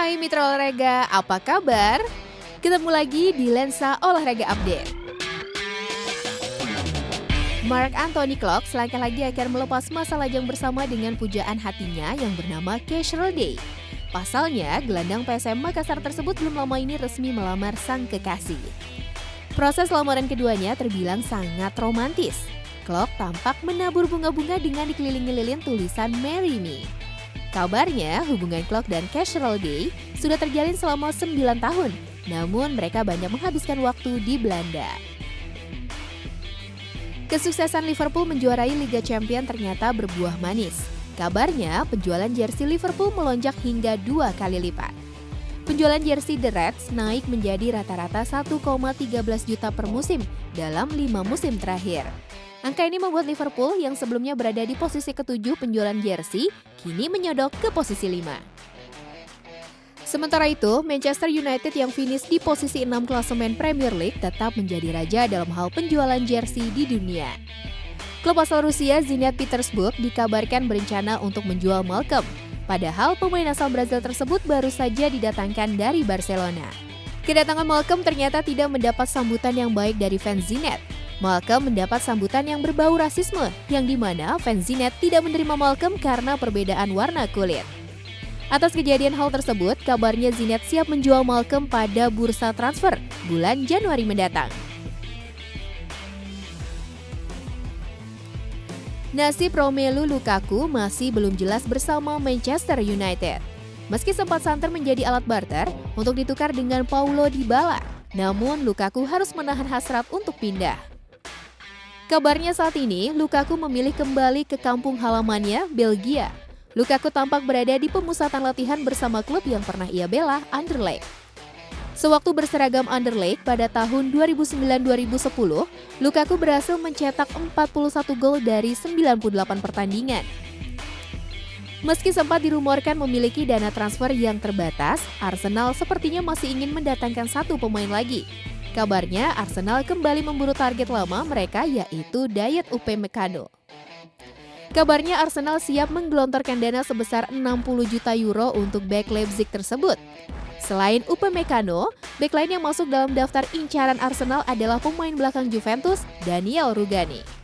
Hai mitra olahraga, apa kabar? Ketemu lagi di Lensa Olahraga Update. Marc Anthony Klopp selangkah lagi akan melepas masa lajang bersama dengan pujaan hatinya yang bernama Casual Day. Pasalnya, gelandang PSM Makassar tersebut belum lama ini resmi melamar sang kekasih. Proses lamaran keduanya terbilang sangat romantis. Klopp tampak menabur bunga-bunga dengan dikelilingi lilin tulisan Marry Me. Kabarnya, hubungan Klopp dan Casual Day sudah terjalin selama 9 tahun, namun mereka banyak menghabiskan waktu di Belanda. Kesuksesan Liverpool menjuarai Liga Champions ternyata berbuah manis. Kabarnya, penjualan jersey Liverpool melonjak hingga 2 kali lipat. Penjualan jersey The Reds naik menjadi rata-rata 1,13 juta per musim dalam 5 musim terakhir. Angka ini membuat Liverpool yang sebelumnya berada di posisi ke-7 penjualan jersey, kini menyodok ke posisi 5. Sementara itu, Manchester United yang finish di posisi 6 klasemen Premier League tetap menjadi raja dalam hal penjualan jersey di dunia. Klub asal Rusia Zenit Petersburg dikabarkan berencana untuk menjual Malcolm, padahal pemain asal Brazil tersebut baru saja didatangkan dari Barcelona. Kedatangan Malcolm ternyata tidak mendapat sambutan yang baik dari fans Zenit. Malcolm mendapat sambutan yang berbau rasisme, yang dimana fans Zenit tidak menerima Malcolm karena perbedaan warna kulit. Atas kejadian hal tersebut, kabarnya Zenit siap menjual Malcolm pada bursa transfer bulan Januari mendatang. Nasib Romelu Lukaku masih belum jelas bersama Manchester United. Meski sempat santer menjadi alat barter untuk ditukar dengan Paulo Dybala, namun Lukaku harus menahan hasrat untuk pindah. Kabarnya saat ini, Lukaku memilih kembali ke kampung halamannya, Belgia. Lukaku tampak berada di pemusatan latihan bersama klub yang pernah ia bela, Anderlecht. Sewaktu berseragam Anderlecht pada tahun 2009-2010, Lukaku berhasil mencetak 41 gol dari 98 pertandingan. Meski sempat dirumorkan memiliki dana transfer yang terbatas, Arsenal sepertinya masih ingin mendatangkan satu pemain lagi. Kabarnya Arsenal kembali memburu target lama mereka yaitu Dayot Upamecano. Kabarnya Arsenal siap menggelontorkan dana sebesar 60 juta euro untuk bek Leipzig tersebut. Selain Upamecano, bek lain yang masuk dalam daftar incaran Arsenal adalah pemain belakang Juventus, Daniel Rugani.